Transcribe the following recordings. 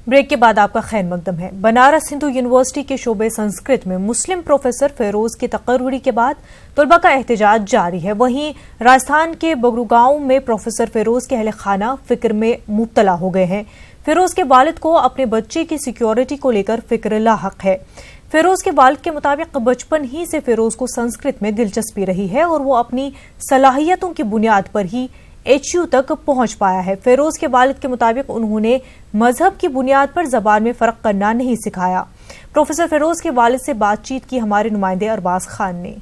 Break के बाद आपका खैर मकदम है। बनारस हिंदू यूनिवर्सिटी के शोबे संस्कृत में मुस्लिम प्रोफेसर फेरोज की तकर्रुरी के बाद तलबा का एहतजाज जारी है। वहीं राजस्थान के बगरूगांव में प्रोफेसर फेरोज के अहले खाना फिक्र में मुब्तला हो गए हैं। फेरोज के वालिद को अपने बच्चे की सिक्योरिटी को लेकर फिक्र लाहक है। फेरोज के वालिद के मुताबिक बचपन ही से फेरोज को संस्कृत में दिलचस्पी रही है और वो अपनी सलाहियतों की बुनियाद पर ही HU तक पहुंच पाया है। फेरोज के वालिद के मुताबिक उन्होंने मजहब की बुनियाद पर जबान में फर्क करना नहीं सिखाया। प्रोफेसर फेरोज के वालिद से बातचीत की हमारे नुमाइंदे अरबाज खान ने।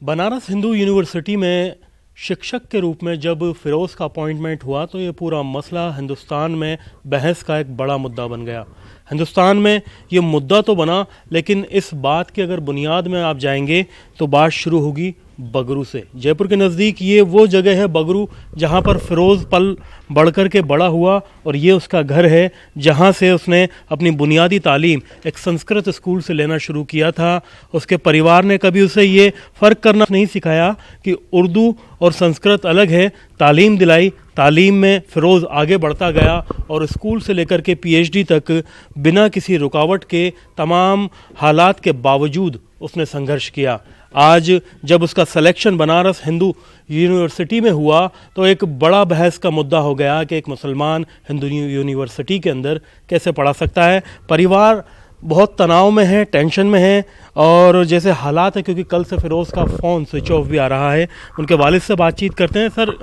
बनारस हिंदू यूनिवर्सिटी में शिक्षक के रूप में जब फिरोज का अपॉइंटमेंट हुआ तो ये पूरा मसला हिंदुस्तान में बहस का एक बड़ा मुद्दा बन गया। हिंदुस्तान में ये मुद्दा तो बना, लेकिन इस बात की अगर बुनियाद में आप जाएंगे तो बात शुरू होगी बगरू से। जयपुर के नज़दीक ये वो जगह है बगरू जहाँ पर फिरोज पल बढ़कर के बड़ा हुआ और ये उसका घर है जहाँ से उसने अपनी बुनियादी तालीम एक संस्कृत स्कूल से लेना शुरू किया था। उसके परिवार ने कभी उसे ये फ़र्क करना नहीं सिखाया कि उर्दू और संस्कृत अलग है। तालीम दिलाई, तालीम में फिरोज़ आगे बढ़ता गया और स्कूल से लेकर के PhD तक बिना किसी रुकावट के तमाम हालात के बावजूद उसने संघर्ष किया। आज जब उसका सिलेक्शन बनारस हिंदू यूनिवर्सिटी में हुआ तो एक बड़ा बहस का मुद्दा हो गया कि एक मुसलमान हिंदू यूनिवर्सिटी के अंदर कैसे पढ़ा सकता है। परिवार बहुत तनाव में है, टेंशन में है और जैसे हालात है, क्योंकि कल से फिरोज़ का फ़ोन स्विच ऑफ भी आ रहा है। उनके वालिद से बातचीत करते हैं। सर,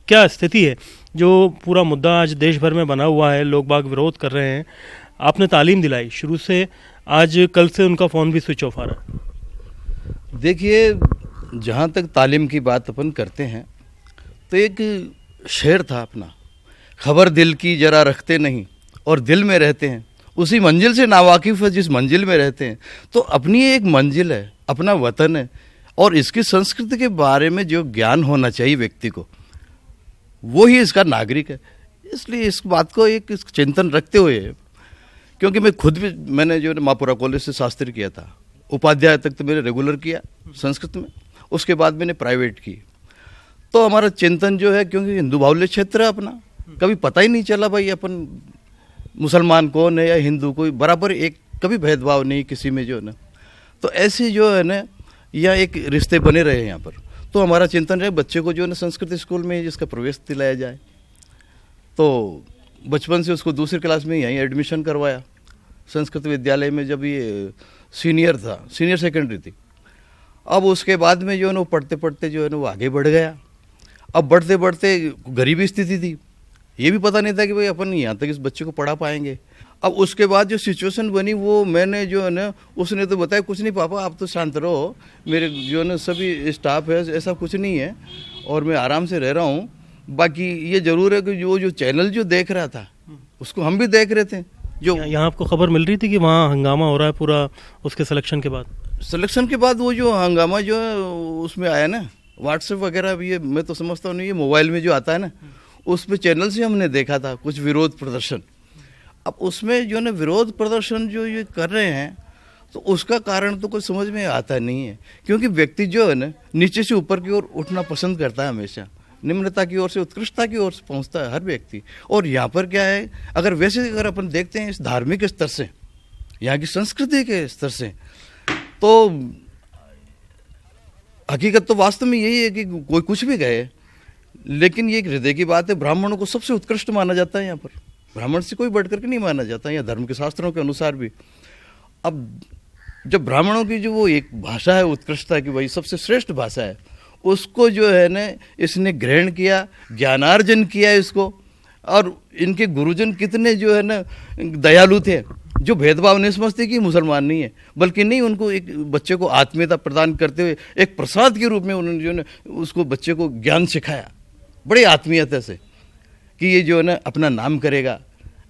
क्या स्थिति है? जो पूरा मुद्दा आज देश भर में बना हुआ है, लोग बाग विरोध कर रहे हैं, आपने तालीम दिलाई शुरू से, आज कल से उनका फ़ोन भी स्विच ऑफ आ रहा है। देखिए, जहाँ तक तालीम की बात अपन करते हैं तो एक शेर था अपना, खबर दिल की जरा रखते नहीं और दिल में रहते हैं, उसी मंजिल से नावाकिफ़ है जिस मंजिल में रहते हैं। तो अपनी एक मंजिल है, अपना वतन है और इसकी संस्कृति के बारे में जो ज्ञान होना चाहिए व्यक्ति को, वो ही इसका नागरिक है। इसलिए इस बात को एक चिंतन रखते हुए, क्योंकि मैं खुद भी मैंने जो मापुरा कॉलेज से शास्त्री किया था, उपाध्याय तक तो मैंने रेगुलर किया संस्कृत में, उसके बाद मैंने प्राइवेट की। तो हमारा चिंतन जो है, क्योंकि हिंदू बाहुल्य क्षेत्र है अपना, कभी पता ही नहीं चला भाई अपन मुसलमान कौन है या हिंदू, कोई बराबर एक कभी भेदभाव नहीं किसी में जो है ना। तो ऐसे जो है ना, या एक रिश्ते बने रहे यहाँ पर। तो हमारा चिंतन है बच्चे को जो है ना संस्कृत स्कूल में जिसका प्रवेश दिलाया जाए। तो बचपन से उसको दूसरी क्लास में यहीं एडमिशन करवाया संस्कृत विद्यालय में, जब ये सीनियर था, सीनियर सेकेंडरी थी। अब उसके बाद में जो है ना वो पढ़ते पढ़ते जो है ना वो आगे बढ़ गया। अब बढ़ते बढ़ते गरीबी स्थिति थी, ये भी पता नहीं था कि भाई अपन यहाँ तक इस बच्चे को पढ़ा पाएंगे। अब उसके बाद जो सिचुएशन बनी वो मैंने जो है ना, उसने तो बताया कुछ नहीं पापा आप तो शांत रहो, मेरे जो है ना सभी स्टाफ है, ऐसा कुछ नहीं है और मैं आराम से रह रहा हूँ। बाकी ये ज़रूर है कि जो चैनल जो देख रहा था उसको हम भी देख रहे थे। जो यहाँ आपको खबर मिल रही थी कि वहाँ हंगामा हो रहा है पूरा उसके सिलेक्शन के बाद? सिलेक्शन के बाद वो जो हंगामा जो है उसमें आया ना, व्हाट्सएप वगैरह भी, ये मैं तो समझता हूँ नहीं, ये मोबाइल में जो आता है ना, उस पर चैनल से हमने देखा था कुछ विरोध प्रदर्शन। अब उसमें जो है ना विरोध प्रदर्शन जो ये कर रहे हैं तो उसका कारण तो कुछ समझ में आता नहीं है, क्योंकि व्यक्ति जो है ना नीचे से ऊपर की ओर उठना पसंद करता है, हमेशा निम्नता की ओर से उत्कृष्टता की ओर से पहुंचता है हर व्यक्ति। और यहाँ पर क्या है, अगर अपन देखते हैं इस धार्मिक स्तर से, यहाँ की संस्कृति के स्तर से, तो हकीकत तो वास्तव में यही है कि कोई कुछ भी कहे, लेकिन ये एक हृदय की बात है। ब्राह्मणों को सबसे उत्कृष्ट माना जाता है यहाँ पर, ब्राह्मण से कोई बढ़ करके नहीं माना जाता है, या धर्म के शास्त्रों के अनुसार भी। अब जब ब्राह्मणों की जो वो एक भाषा है उत्कृष्टता की, वही सबसे श्रेष्ठ भाषा है, उसको जो है ना इसने ग्रहण किया, ज्ञानार्जन किया इसको। और इनके गुरुजन कितने जो है ना दयालु थे, जो भेदभाव नहीं समझते कि मुसलमान नहीं है, बल्कि नहीं, उनको एक बच्चे को आत्मीयता प्रदान करते हुए एक प्रसाद के रूप में उन्होंने जो है उसको बच्चे को ज्ञान सिखाया बड़ी आत्मीयता से, कि ये जो है ना अपना नाम करेगा,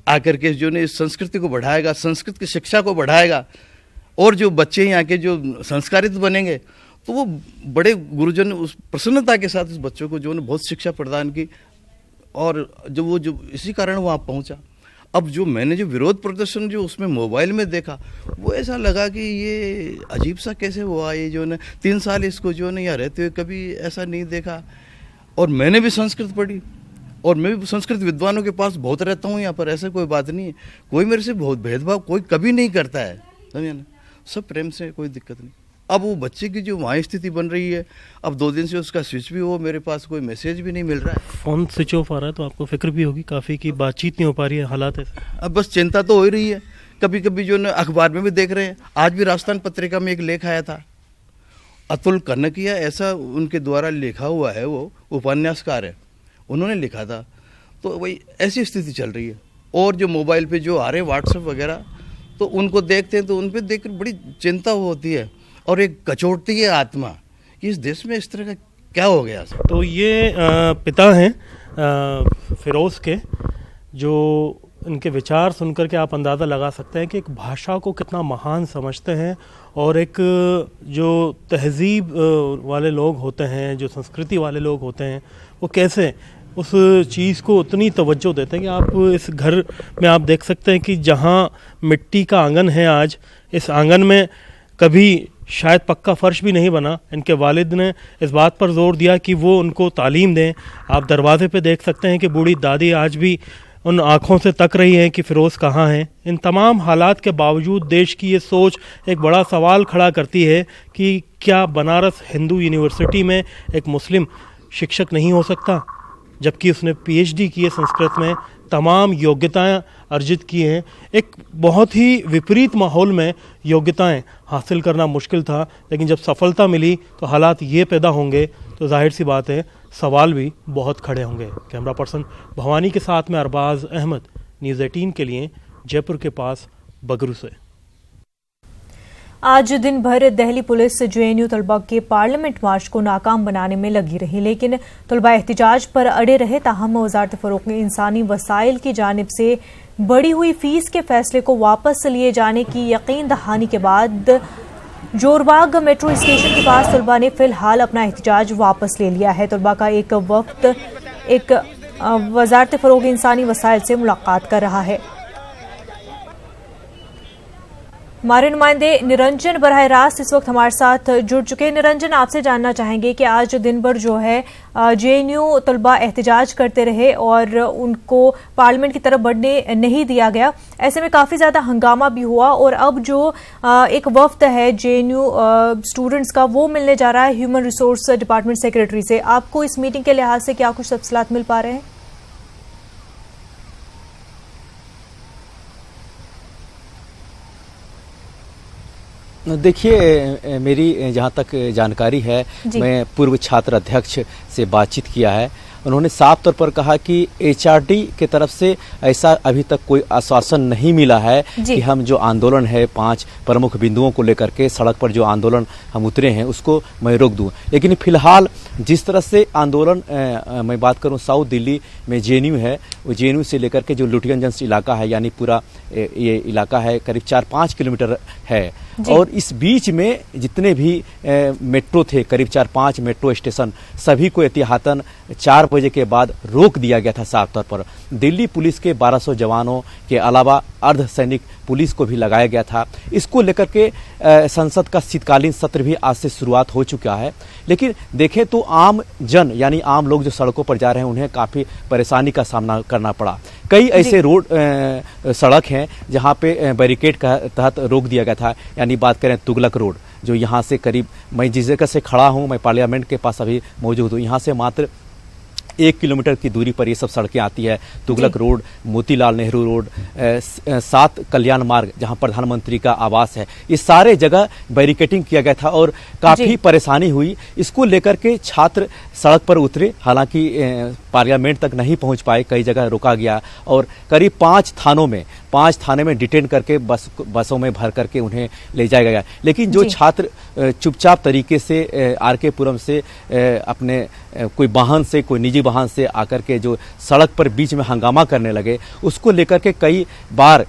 आकर के जो है इस संस्कृति को बढ़ाएगा, संस्कृत की शिक्षा को बढ़ाएगा, और जो बच्चे यहाँ के जो संस्कारित बनेंगे, तो वो बड़े गुरुजन उस प्रसन्नता के साथ इस बच्चों को जो है बहुत शिक्षा प्रदान की, और जो इसी कारण वहाँ पहुँचा। अब जो मैंने जो विरोध प्रदर्शन जो उसमें मोबाइल में देखा, वो ऐसा लगा कि ये अजीब सा कैसे हुआ, ये जो है 3 साल इसको जो है यहाँ रहते हुए कभी ऐसा नहीं देखा। और मैंने भी संस्कृत पढ़ी, और मैं भी संस्कृत विद्वानों के पास बहुत रहता हूँ यहाँ पर, ऐसा कोई बात नहीं है। कोई मेरे से बहुत भेदभाव कोई कभी नहीं करता है, समझे ना, सब प्रेम से, कोई दिक्कत नहीं। अब वो बच्चे की जो वहाँ स्थिति बन रही है, अब 2 दिन से उसका स्विच भी हो, मेरे पास कोई मैसेज भी नहीं मिल रहा है। फ़ोन स्विच ऑफ आ रहा है, तो आपको फिक्र भी होगी काफ़ी कि बातचीत नहीं हो पा रही है, हालात ऐसे। अब बस चिंता तो हो ही रही है। कभी कभी जो अखबार में भी देख रहे हैं, आज भी राजस्थान पत्रिका में एक लेख आया था, अतुल कनकिया ऐसा उनके द्वारा लिखा हुआ है, वो उपन्यासकार है, उन्होंने लिखा था। तो वही ऐसी स्थिति चल रही है। और जो मोबाइल पे जो आ रहे व्हाट्सएप वगैरह, तो उनको देखते हैं तो उन पर देख कर बड़ी चिंता होती है और एक कचोटती है आत्मा कि इस देश में इस तरह का क्या हो गया। तो ये पिता हैं फिरोज़ के, जो इनके विचार सुनकर के आप अंदाज़ा लगा सकते हैं कि एक भाषा को कितना महान समझते हैं, और एक जो तहज़ीब वाले लोग होते हैं, जो संस्कृति वाले लोग होते हैं, वो कैसे उस चीज़ को उतनी तवज्जो देते हैं कि आप इस घर में आप देख सकते हैं कि जहाँ मिट्टी का आंगन है आज, इस आंगन में कभी शायद पक्का फर्श भी नहीं बना। इनके वालिद ने इस बात पर जोर दिया कि वो उनको तालीम दें। आप दरवाजे पे देख सकते हैं कि बूढ़ी दादी आज भी उन आँखों से तक रही हैं कि फ़िरोज़ कहाँ हैं। इन तमाम हालात के बावजूद देश की ये सोच एक बड़ा सवाल खड़ा करती है कि क्या बनारस हिंदू यूनिवर्सिटी में एक मुस्लिम शिक्षक नहीं हो सकता, जबकि उसने पीएचडी की है संस्कृत में, तमाम योग्यताएं अर्जित की हैं। एक बहुत ही विपरीत माहौल में योग्यताएं हासिल करना मुश्किल था, लेकिन जब सफलता मिली तो हालात ये पैदा होंगे तो जाहिर सी बात है सवाल भी बहुत खड़े होंगे। कैमरा पर्सन भवानी के साथ में अरबाज अहमद, न्यूज़ 18 के लिए जयपुर के पास बगरू से। आज दिन भर दिल्ली पुलिस जेएनयू तलबा के पार्लियामेंट मार्च को नाकाम बनाने में लगी रही, लेकिन तलबा एहतिजाज पर अड़े रहे। ताहम वजारत फ़रोग़ इंसानी वसाइल की जानिब से बढ़ी हुई फीस के फैसले को वापस लिए जाने की यकीन दहानी के बाद जोरबाग मेट्रो स्टेशन के पास तलबा ने फिलहाल अपना एहतिजाज वापस ले लिया है। तलबा का एक वफ्द वजारत फ़रोग़ इंसानी वसाइल से मुलाकात कर रहा है। हमारे नुमाइंदे निरंजन बराह रास्त इस वक्त हमारे साथ जुड़ चुके हैं। निरंजन, आपसे जानना चाहेंगे कि आज दिन भर जो है जेएनयू तलबा एहतिजाज करते रहे और उनको पार्लियामेंट की तरफ बढ़ने नहीं दिया गया। ऐसे में काफ़ी ज़्यादा हंगामा भी हुआ और अब जो एक वफ्द है जेएनयू स्टूडेंट्स का, वो मिलने जा रहा है ह्यूमन रिसोर्स डिपार्टमेंट सेक्रेटरी से। आपको इस मीटिंग के लिहाज से क्या कुछ तफसीलात मिल पा रहे हैं? देखिए, मेरी जहाँ तक जानकारी है, मैं पूर्व छात्र अध्यक्ष से बातचीत किया है। उन्होंने साफ तौर पर कहा कि एचआरडी की तरफ से ऐसा अभी तक कोई आश्वासन नहीं मिला है कि हम जो आंदोलन है 5 प्रमुख बिंदुओं को लेकर के सड़क पर जो आंदोलन हम उतरे हैं उसको मैं रोक दूं। लेकिन फिलहाल जिस तरह से आंदोलन मैं बात करूं, साउथ दिल्ली में जेएनयू है, वो जेएनयू से लेकर के जो लुटियनगंज इलाका है, यानी पूरा ये इलाका है करीब 4-5 किलोमीटर है, और इस बीच में जितने भी मेट्रो थे, करीब 4-5 मेट्रो स्टेशन, सभी को एहतियातन 4 बजे के बाद रोक दिया गया था। साफ तौर पर दिल्ली पुलिस के 1200 जवानों के अलावा अर्धसैनिक पुलिस को भी लगाया गया था। इसको लेकर के संसद का शीतकालीन सत्र भी आज से शुरुआत हो चुका है। लेकिन देखें तो आम जन यानी आम लोग जो सड़कों पर जा रहे हैं उन्हें काफ़ी परेशानी का सामना करना पड़ा। कई ऐसे रोड सड़क हैं जहां पे बैरिकेड का तहत रोक दिया गया था। यानी बात करें तुगलक रोड, जो यहाँ से करीब, मैं जिस जगह से खड़ा हूँ, मैं पार्लियामेंट के पास अभी मौजूद हूँ, यहाँ से मात्र 1 किलोमीटर की दूरी पर ये सब सड़कें आती है। तुगलक रोड, मोतीलाल नेहरू रोड, 7 कल्याण मार्ग जहां प्रधानमंत्री का आवास है, ये सारे जगह बैरिकेटिंग किया गया था और काफ़ी परेशानी हुई। इसको लेकर के छात्र सड़क पर उतरे, हालांकि पार्लियामेंट तक नहीं पहुंच पाए, कई जगह रोका गया और करीब 5 थाने में डिटेन करके बसों में भर करके उन्हें ले जाया गया। लेकिन जो छात्र चुपचाप तरीके से आरके पुरम से अपने कोई वाहन से, कोई निजी वाहन से आकर के जो सड़क पर बीच में हंगामा करने लगे, उसको लेकर के कई बार,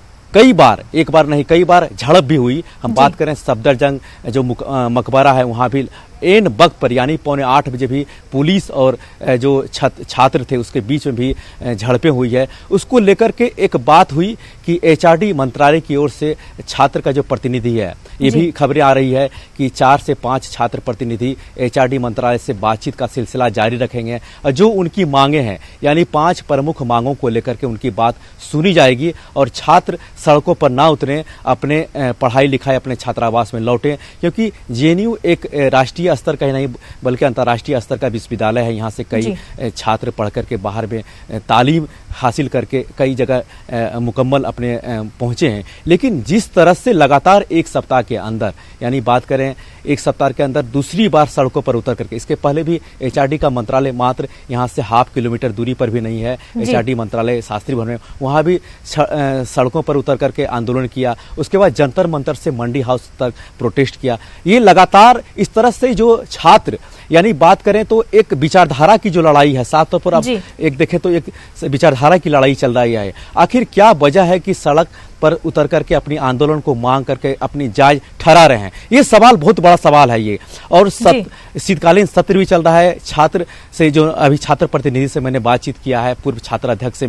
एक बार नहीं कई बार झड़प भी हुई। हम बात करें सफदरजंग जो मकबरा है, वहाँ भी एन वक्त पर यानी 7:45 बजे भी पुलिस और जो छात्र थे उसके बीच में भी झड़पें हुई है। उसको लेकर के एक बात हुई कि एचआरडी मंत्रालय की ओर से छात्र का जो प्रतिनिधि है, ये भी खबरें आ रही है कि 4 से 5 छात्र प्रतिनिधि एचआरडी मंत्रालय से बातचीत का सिलसिला जारी रखेंगे और जो उनकी मांगे हैं यानी 5 प्रमुख मांगों को लेकर के उनकी बात सुनी जाएगी और छात्र सड़कों पर ना उतरें, अपने पढ़ाई लिखाई अपने छात्रावास में लौटें, क्योंकि जेएनयू एक राष्ट्रीय स्तर का ही नहीं बल्कि अंतर्राष्ट्रीय स्तर का विश्वविद्यालय है। यहाँ से कई छात्र पढ़ करके बाहर में तालीम हासिल करके कई जगह मुकम्मल अपने पहुंचे हैं। लेकिन जिस तरह से लगातार एक सप्ताह के अंदर यानी बात करें एक सप्ताह के अंदर दूसरी बार सड़कों पर उतर करके, इसके पहले भी एचआरडी का मंत्रालय मात्र यहाँ से 0.5 किलोमीटर दूरी पर भी नहीं है, एचआरडी मंत्रालय शास्त्री भवन में, वहाँ भी सड़कों पर उतर करके आंदोलन किया। उसके बाद जंतर मंतर से मंडी हाउस तक प्रोटेस्ट किया। ये लगातार इस तरह से जो छात्र यानी बात करें तो एक विचारधारा की जो लड़ाई है, साफ तौर पर अब एक देखें तो एक विचारधारा की लड़ाई चल रही है। आखिर क्या वजह है कि सड़क पर उतर करके अपनी आंदोलन को मांग करके अपनी जायज ठहरा रहे हैं? ये सवाल बहुत बड़ा सवाल है ये। और शीतकालीन सत्र भी चल रहा है। छात्र से जो अभी छात्र प्रतिनिधि से मैंने बातचीत किया है, पूर्व छात्र अध्यक्ष से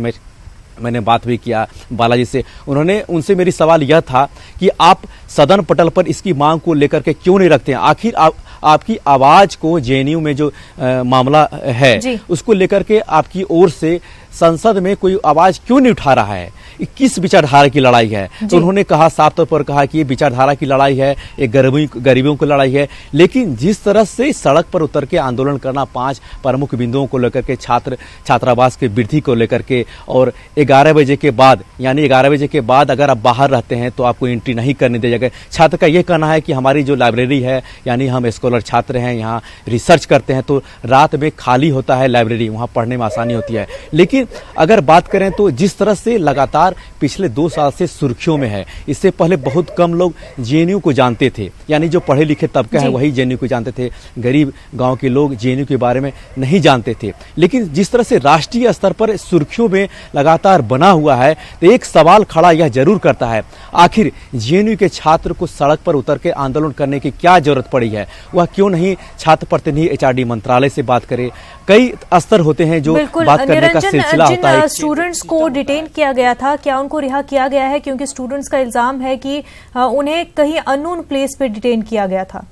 मैंने बात भी किया बालाजी से, उनसे मेरी सवाल यह था कि आप सदन पटल पर इसकी मांग को लेकर के क्यों नहीं रखते हैं? आखिर आपकी आवाज को जेएनयू में जो मामला है उसको लेकर के आपकी ओर से संसद में कोई आवाज क्यों नहीं उठा रहा है? किस विचारधारा की लड़ाई है? तो उन्होंने कहा, साफ तौर पर कहा कि ये विचारधारा की लड़ाई है, एक गरीबों की लड़ाई है। लेकिन जिस तरह से सड़क पर उतर के आंदोलन करना 5 प्रमुख बिंदुओं को लेकर के, छात्रावास के वृद्धि को लेकर के, और 11 बजे के बाद यानी 11 बजे के बाद अगर आप बाहर रहते हैं तो आपको एंट्री नहीं करने दिया जाएगा। छात्र का यह कहना है कि हमारी जो लाइब्रेरी है यानी हम स्कॉलर छात्र हैं, यहाँ रिसर्च करते हैं तो रात में खाली होता है लाइब्रेरी, वहाँ पढ़ने में आसानी होती है। लेकिन अगर बात करें तो जिस तरह से लगातार पिछले 2 साल से सुर्खियों में है, इससे पहले बहुत कम लोग जेएनयू को जानते थे, यानी जो पढ़े लिखे तबका है वही जेएनयू को जानते थे, गरीब गांव के लोग जेएनयू के बारे में नहीं जानते थे। लेकिन जिस तरह से राष्ट्रीय स्तर पर सुर्खियों में लगातार बना हुआ है तो एक सवाल खड़ा यह जरूर करता है, आखिर जेएनयू के छात्र को सड़क पर उतर के आंदोलन करने की क्या जरूरत पड़ी है? वह क्यों नहीं छात्र प्रतिनिधि एचआरडी मंत्रालय से बात करे? कई स्तर होते हैं जो बात करने का सिलसिला होता है। स्टूडेंट्स को डिटेन किया गया था, क्या उनको रिहा किया गया है? क्योंकि स्टूडेंट्स का इल्जाम है कि उन्हें कहीं अननोन प्लेस पे डिटेन किया गया था।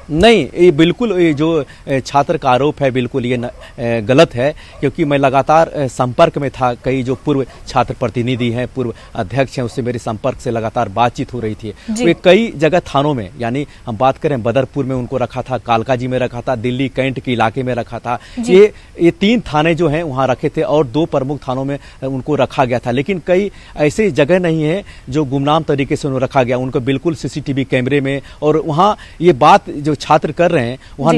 नहीं, ये बिल्कुल ये जो छात्र का आरोप है बिल्कुल ये गलत है, क्योंकि मैं लगातार संपर्क में था। कई जो पूर्व छात्र प्रतिनिधि हैं, पूर्व अध्यक्ष हैं, उससे मेरे संपर्क से लगातार बातचीत हो रही थी। वे कई जगह थानों में, यानी हम बात करें बदरपुर में उनको रखा था, कालकाजी में रखा था, दिल्ली कैंट के इलाके में रखा था। ये 3 थाने जो हैं वहाँ रखे थे और 2 प्रमुख थानों में उनको रखा गया था। लेकिन कई ऐसी जगह नहीं है जो गुमनाम तरीके से उन्हें रखा गया, उनको बिल्कुल सीसीटीवी कैमरे में। और वहाँ ये बात जो छात्र कर रहे हैं वहाँ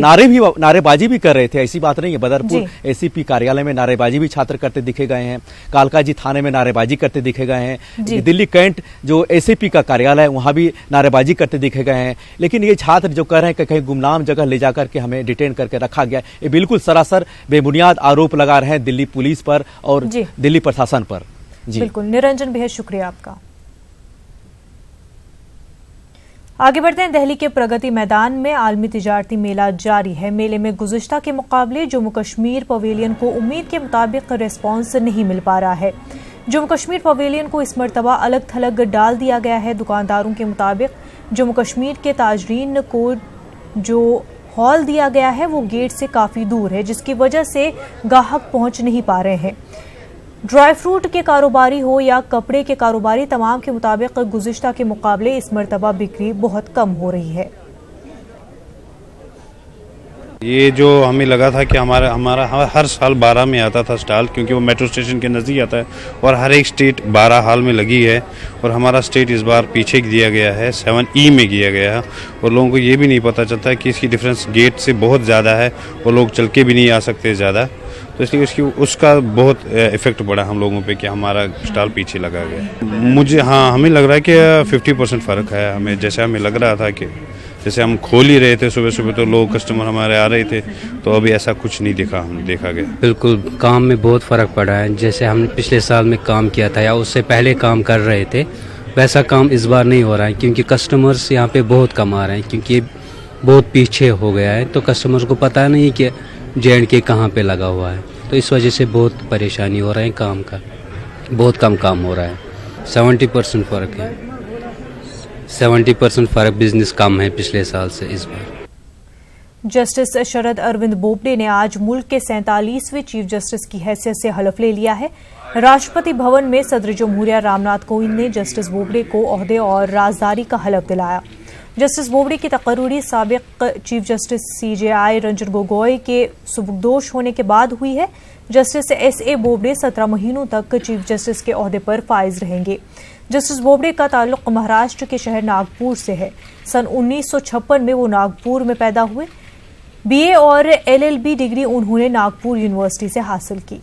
नारेबाजी भी कर रहे थे, ऐसी बात नहीं है। बदरपुर एसीपी कार्यालय में नारेबाजी भी छात्र करते दिखे गए हैं, कालकाजी थाने में नारेबाजी करते दिखे गए हैं, दिल्ली कैंट जो एसीपी का कार्यालय है वहाँ भी नारेबाजी करते दिखे गए हैं। लेकिन ये छात्र जो कह रहे हैं कि कहीं गुमनाम जगह ले जाकर के हमें डिटेन करके रखा गया, ये बिल्कुल सरासर बेबुनियाद आरोप लगा रहे हैं दिल्ली पुलिस पर और दिल्ली प्रशासन पर। जी बिल्कुल, निरंजन बेहद शुक्रिया आपका। आगे बढ़ते हैं। दिल्ली के प्रगति मैदान में आलमी तिजारती मेला जारी है। मेले में गुज़िश्ता के मुकाबले जम्मू कश्मीर पवेलियन को उम्मीद के मुताबिक रिस्पांस नहीं मिल पा रहा है। जम्मू कश्मीर पवेलियन को इस मरतबा अलग थलग डाल दिया गया है। दुकानदारों के मुताबिक जम्मू कश्मीर के ताजरीन को जो हॉल दिया गया है वो गेट से काफ़ी दूर है, जिसकी वजह से गाहक पहुंच नहीं पा रहे हैं। ड्राई फ्रूट के कारोबारी हो या कपड़े के कारोबारी, तमाम के मुताबिक गुज़िश्ता के मुकाबले इस मरतबा बिक्री बहुत कम हो रही है। ये जो हमें लगा था कि हमारा हर साल 12 में आता था स्टॉल, क्योंकि वो मेट्रो स्टेशन के नज़दीक आता है और हर एक स्टेट 12 हाल में लगी है, और हमारा स्टेट इस बार पीछे दिया गया है, 7E में किया गया है। और लोगों को ये भी नहीं पता चलता है कि इसकी डिफरेंस गेट से बहुत ज़्यादा है और लोग चल के भी नहीं आ सकते ज़्यादा, तो इसलिए उसका बहुत इफेक्ट पड़ा हम लोगों पे कि हमारा स्टॉल पीछे लगा गया। हमें लग रहा है कि 50% फ़र्क है। हमें लग रहा था कि जैसे हम खोल ही रहे थे सुबह सुबह तो लोग कस्टमर हमारे आ रहे थे, तो अभी ऐसा कुछ नहीं देखा गया। बिल्कुल काम में बहुत फ़र्क पड़ा है। जैसे हमने पिछले साल में काम किया था या उससे पहले काम कर रहे थे, वैसा काम इस बार नहीं हो रहा है, क्योंकि कस्टमर्स यहाँ पे बहुत कम आ रहे हैं, क्योंकि बहुत पीछे हो गया है। तो कस्टमर्स को पता नहीं कि J&K कहाँ पे लगा हुआ है, तो इस वजह से बहुत परेशानी हो रहा है काम का, बहुत कम काम हो रहा है। 70% फ़र्क है, 70% फ़र्क बिजनेस कम है पिछले साल से इस बार। जस्टिस शरद अरविंद बोबडे ने आज मुल्क के 47वें चीफ जस्टिस की हैसियत से हलफ ले लिया है। राष्ट्रपति भवन में सदर जमहूरिया रामनाथ कोविंद ने जस्टिस बोबडे को ओहदे और राजदारी का हलफ दिलाया। जस्टिस बोबडे की तकर्रुरी साबिक chief justice CJI Ranjan Gogoi के सुबुकदोश होने के बाद हुई है। जस्टिस SA बोबडे 17 महीनों तक चीफ जस्टिस के ओहदे पर फाइज रहेंगे। जस्टिस बोबडे का ताल्लुक महाराष्ट्र के शहर नागपुर से है। सन 1956 में वो नागपुर में पैदा हुए। BA और LLB डिग्री उन्होंने नागपुर यूनिवर्सिटी से हासिल की।